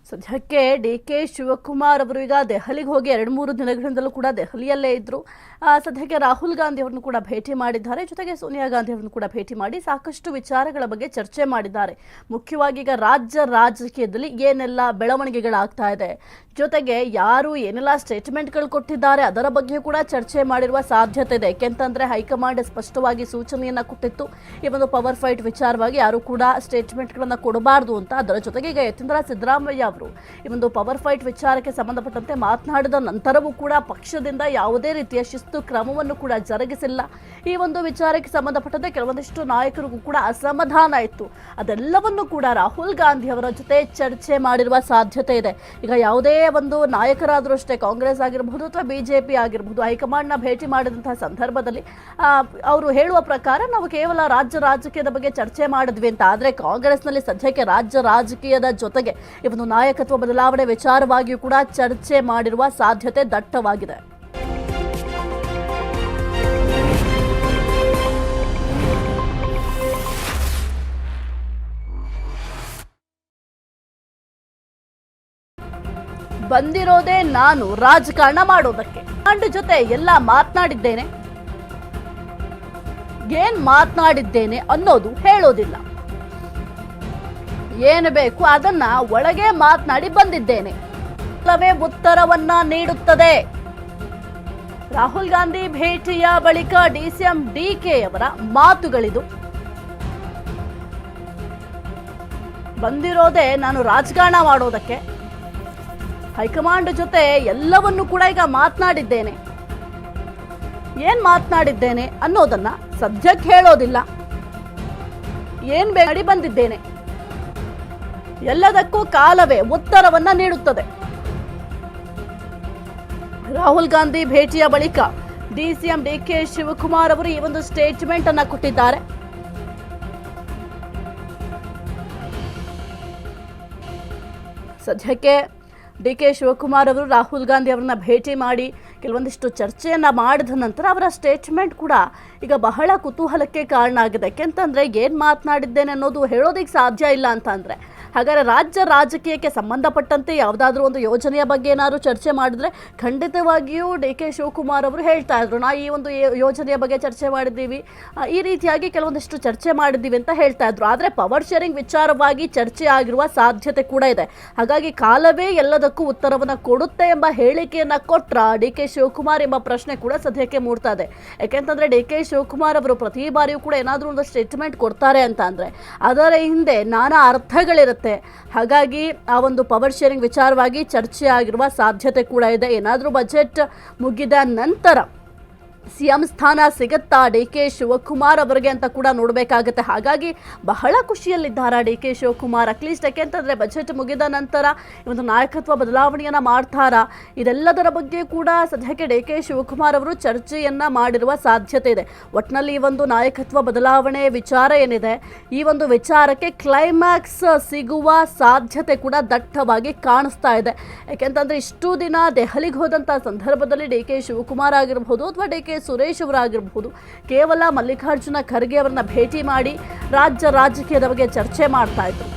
ಸದ್ಯಕ್ಕೆ ಡಿ.ಕೆ. ಶಿವಕುಮಾರ್ ಅವರು ಈಗ ದೆಹಲಿಗೆ ಹೋಗಿ 2-3 ದಿನಗಳಿಂದಲೂ ಕೂಡ ದೆಹಲಿಯಲ್ಲೇ ಇದ್ರು. ಸದ್ಯಕ್ಕೆ ರಾಹುಲ್ ಗಾಂಧಿ ಅವರನ್ನು ಕೂಡ ಭೇಟಿ ಮಾಡಿದ್ದಾರೆ. ಜೊತೆಗೆ ಸೋನಿಯಾ ಗಾಂಧಿ ಅವರನ್ನು ಕೂಡ ಭೇಟಿ ಮಾಡಿ ಸಾಕಷ್ಟು ವಿಚಾರಗಳ ಬಗ್ಗೆ ಚರ್ಚೆ ಮಾಡಿದ್ದಾರೆ. ಮುಖ್ಯವಾಗಿ ಈಗ ರಾಜ್ಯ ರಾಜಕೀಯದಲ್ಲಿ ಏನೆಲ್ಲ ಬೆಳವಣಿಗೆಗಳಾಗ್ತಾ ಇದೆ, ಜೊತೆಗೆ ಯಾರು ಏನೆಲ್ಲ ಸ್ಟೇಟ್ಮೆಂಟ್ಗಳು ಕೊಟ್ಟಿದ್ದಾರೆ ಅದರ ಬಗ್ಗೆ ಕೂಡ ಚರ್ಚೆ ಮಾಡಿರುವ ಸಾಧ್ಯತೆ ಇದೆ. ಯಾಕೆಂತಂದ್ರೆ ಹೈಕಮಾಂಡ್ ಸ್ಪಷ್ಟವಾಗಿ ಸೂಚನೆಯನ್ನ ಕೊಟ್ಟಿತ್ತು, ಈ ಒಂದು ಪವರ್ ಫೈಟ್ ವಿಚಾರವಾಗಿ ಯಾರು ಕೂಡ ಸ್ಟೇಟ್ಮೆಂಟ್ಗಳನ್ನ ಕೊಡಬಾರದು ಅಂತ. ಅದರ ಜೊತೆಗೆ ಈಗ ಯತೀಂದ್ರ ಸಿದ್ದರಾಮಯ್ಯ ಅವರು ಈ ಒಂದು ಪವರ್ ಫೈಟ್ ವಿಚಾರಕ್ಕೆ ಸಂಬಂಧಪಟ್ಟಂತೆ ಮಾತನಾಡಿದ ನಂತರವೂ ಕೂಡ ಪಕ್ಷದಿಂದ ಯಾವುದೇ ರೀತಿಯ ಶಿಸ್ತು ಕ್ರಮವನ್ನು ಕೂಡ ಜರುಗಿಸಿಲ್ಲ. ಈ ಒಂದು ವಿಚಾರಕ್ಕೆ ಸಂಬಂಧಪಟ್ಟಂತೆ ಕೆಲವೊಂದಿಷ್ಟು ನಾಯಕರಿಗೂ ಕೂಡ ಅಸಮಾಧಾನ ಇತ್ತು. ಅದೆಲ್ಲವನ್ನು ಕೂಡ ರಾಹುಲ್ ಗಾಂಧಿ ಅವರ ಜೊತೆ ಚರ್ಚೆ ಮಾಡಿರುವ ಸಾಧ್ಯತೆ ಇದೆ. ಈಗ ಯಾವುದೇ ಒಂದು ನಾಯಕರಾದರೂ ಅಷ್ಟೇ, ಕಾಂಗ್ರೆಸ್ ಆಗಿರಬಹುದು ಅಥವಾ ಬಿಜೆಪಿ ಆಗಿರಬಹುದು, ಹೈಕಮಾಂಡ್ನ ಭೇಟಿ ಮಾಡಿದಂತಹ ಸಂದರ್ಭದಲ್ಲಿ ಅವರು ಹೇಳುವ ಪ್ರಕಾರ ನಾವು ಕೇವಲ ರಾಜ್ಯ ರಾಜಕೀಯದ ಬಗ್ಗೆ ಚರ್ಚೆ ಮಾಡಿದ್ವಿ ಅಂತ. ಆದರೆ ಕಾಂಗ್ರೆಸ್ನಲ್ಲಿ ಸದ್ಯಕ್ಕೆ ರಾಜ್ಯ ರಾಜಕೀಯದ ಜೊತೆಗೆ ಈ ಒಂದು ನಾಯಕತ್ವ ಬದಲಾವಣೆ ವಿಚಾರವಾಗಿಯೂ ಕೂಡ ಚರ್ಚೆ ಮಾಡಿರುವ ಸಾಧ್ಯತೆ ದಟ್ಟವಾಗಿದೆ. ಬಂದಿರೋದೇ ನಾನು ರಾಜಕಾರಣ ಮಾಡೋದಕ್ಕೆ. ನನ್ನ ಜೊತೆ ಎಲ್ಲ ಮಾತನಾಡಿದ್ದೇನೆ, ಏನ್ ಮಾತನಾಡಿದ್ದೇನೆ ಅನ್ನೋದು ಹೇಳೋದಿಲ್ಲ. ಏನು ಬೇಕು ಅದನ್ನ ಒಳಗೆ ಮಾತನಾಡಿ ಬಂದಿದ್ದೇನೆ. ಕೆಲವೇ ಉತ್ತರವನ್ನ ನೀಡುತ್ತದೆ. ರಾಹುಲ್ ಗಾಂಧಿ ಭೇಟಿಯ ಬಳಿಕ ಡಿಸಿಎಂ ಡಿ.ಕೆ. ಅವರ ಮಾತುಗಳಿದು. ಬಂದಿರೋದೇ ನಾನು ರಾಜಕಾರಣ ಮಾಡೋದಕ್ಕೆ, ಹೈಕಮಾಂಡ್ ಜೊತೆ ಎಲ್ಲವನ್ನೂ ಕೂಡ ಈಗ ಮಾತನಾಡಿದ್ದೇನೆ. ಏನ್ ಮಾತನಾಡಿದ್ದೇನೆ ಅನ್ನೋದನ್ನ ಸದ್ಯಕ್ಕೆ ಹೇಳೋದಿಲ್ಲ. ಏನ್ ಬೇಡಿ ಬಂದಿದ್ದೇನೆ, ಎಲ್ಲದಕ್ಕೂ ಕಾಲವೇ ಉತ್ತರವನ್ನ ನೀಡುತ್ತದೆ. ರಾಹುಲ್ ಗಾಂಧಿ ಭೇಟಿಯ ಬಳಿಕ ಡಿಸಿಎಂ ಡಿ.ಕೆ. ಶಿವಕುಮಾರ್ ಅವರು ಈ ಒಂದು ಸ್ಟೇಟ್ಮೆಂಟ್ ಅನ್ನ ಕೊಟ್ಟಿದ್ದಾರೆ. ಸದ್ಯಕ್ಕೆ ಡಿ.ಕೆ. ಶಿವಕುಮಾರ್ ಅವರು ರಾಹುಲ್ ಗಾಂಧಿ ಅವರನ್ನ ಭೇಟಿ ಮಾಡಿ ಕೆಲವೊಂದಿಷ್ಟು ಚರ್ಚೆಯನ್ನ ಮಾಡಿದ ನಂತರ ಅವರ ಸ್ಟೇಟ್ಮೆಂಟ್ ಕೂಡ ಈಗ ಬಹಳ ಕುತೂಹಲಕ್ಕೆ ಕಾರಣ ಆಗಿದೆ. ಯಾಕೆಂತಂದ್ರೆ ಏನ್ ಮಾತನಾಡಿದ್ದೇನೆ ಅನ್ನೋದು ಹೇಳೋದಿಕ್ಕೆ ಸಾಧ್ಯ ಇಲ್ಲ ಅಂತ ಅಂದ್ರೆ, ಹಾಗಾದ್ರೆ ರಾಜ್ಯ ರಾಜಕೀಯಕ್ಕೆ ಸಂಬಂಧಪಟ್ಟಂತೆ ಯಾವುದಾದ್ರೂ ಒಂದು ಯೋಜನೆಯ ಬಗ್ಗೆ ಏನಾದ್ರು ಚರ್ಚೆ ಮಾಡಿದ್ರೆ ಖಂಡಿತವಾಗಿಯೂ ಡಿ.ಕೆ. ಶಿವಕುಮಾರ್ ಅವರು ಹೇಳ್ತಾ ಇದ್ರು, ನಾ ಈ ಒಂದು ಯೋಜನೆಯ ಬಗ್ಗೆ ಚರ್ಚೆ ಮಾಡಿದ್ದೀವಿ, ಈ ರೀತಿಯಾಗಿ ಕೆಲವೊಂದಿಷ್ಟು ಚರ್ಚೆ ಮಾಡಿದ್ದೀವಿ ಅಂತ ಹೇಳ್ತಾ ಇದ್ರು. ಆದರೆ ಪವರ್ ಶೇರಿಂಗ್ ವಿಚಾರವಾಗಿ ಚರ್ಚೆ ಆಗಿರುವ ಸಾಧ್ಯತೆ ಕೂಡ ಇದೆ. ಹಾಗಾಗಿ ಕಾಲವೇ ಎಲ್ಲದಕ್ಕೂ ಉತ್ತರವನ್ನು ಕೊಡುತ್ತೆ ಎಂಬ ಹೇಳಿಕೆಯನ್ನ ಕೊಟ್ರ ಡಿ.ಕೆ. ಶಿವಕುಮಾರ್ ಎಂಬ ಪ್ರಶ್ನೆ ಕೂಡ ಸದ್ಯಕ್ಕೆ ಮೂಡ್ತಾ ಇದೆ. ಯಾಕೆಂತಂದ್ರೆ ಡಿ.ಕೆ. ಶಿವಕುಮಾರ್ ಅವರು ಪ್ರತಿ ಬಾರಿಯೂ ಕೂಡ ಏನಾದರೂ ಒಂದು ಸ್ಟೇಟ್ಮೆಂಟ್ ಕೊಡ್ತಾರೆ ಅಂತ ಅಂದ್ರೆ ಅದರ ಹಿಂದೆ ನಾನಾ ಅರ್ಥಗಳಿರುತ್ತೆ. ಹಾಗಾಗಿ ಆ ಒಂದು ಪವರ್ ಶೇರಿಂಗ್ ವಿಚಾರವಾಗಿ ಚರ್ಚೆ ಆಗಿರುವ ಸಾಧ್ಯತೆ ಕೂಡ ಇದೆ. ಏನಾದರೂ ಬಜೆಟ್ ಮುಗಿದ ನಂತರ ಸಿಎಂ ಸ್ಥಾನ ಸಿಗುತ್ತಾ ಡಿ.ಕೆ. ಶಿವಕುಮಾರ್ ಅವರಿಗೆ ಅಂತ ಕೂಡ ನೋಡಬೇಕಾಗುತ್ತೆ. ಹಾಗಾಗಿ ಬಹಳ ಖುಷಿಯಲ್ಲಿದ್ದಾರೆ ಡಿ.ಕೆ. ಶಿವಕುಮಾರ್. ಅಟ್ಲೀಸ್ಟ್ ಯಾಕೆಂತಂದ್ರೆ ಬಜೆಟ್ ಮುಗಿದ ನಂತರ ಒಂದು ನಾಯಕತ್ವ ಬದಲಾವಣೆಯನ್ನ ಮಾಡ್ತಾರಾ, ಇದೆಲ್ಲದರ ಬಗ್ಗೆ ಕೂಡ ಸದ್ಯಕ್ಕೆ ಡಿ.ಕೆ. ಶಿವಕುಮಾರ್ ಅವರು ಚರ್ಚೆಯನ್ನ ಮಾಡಿರುವ ಸಾಧ್ಯತೆ ಇದೆ. ಒಟ್ಟಿನಲ್ಲಿ ಈ ಒಂದು ನಾಯಕತ್ವ ಬದಲಾವಣೆ ವಿಚಾರ ಏನಿದೆ, ಈ ಒಂದು ವಿಚಾರಕ್ಕೆ ಕ್ಲೈಮ್ಯಾಕ್ಸ್ ಸಿಗುವ ಸಾಧ್ಯತೆ ಕೂಡ ದಟ್ಟವಾಗಿ ಕಾಣಿಸ್ತಾ ಇದೆ. ಯಾಕೆಂತಂದ್ರೆ ಇಷ್ಟು ದಿನ ದೆಹಲಿಗೆ ಹೋದಂಥ ಸಂದರ್ಭದಲ್ಲಿ ಡಿ.ಕೆ. ಶಿವಕುಮಾರ್ ಆಗಿರಬಹುದು ಅಥವಾ ಡಿ.ಕೆ. ಸುರೇಶ್ ಅವರಾಗಿರಬಹುದು, ಕೇವಲ ಮಲ್ಲಿಕಾರ್ಜುನ ಖರ್ಗೆ ಅವರನ್ನ ಭೇಟಿ ಮಾಡಿ ರಾಜ್ಯ ರಾಜಕೀಯದ ಬಗ್ಗೆ ಚರ್ಚೆ ಮಾಡ್ತಾ ಇದ್ರು.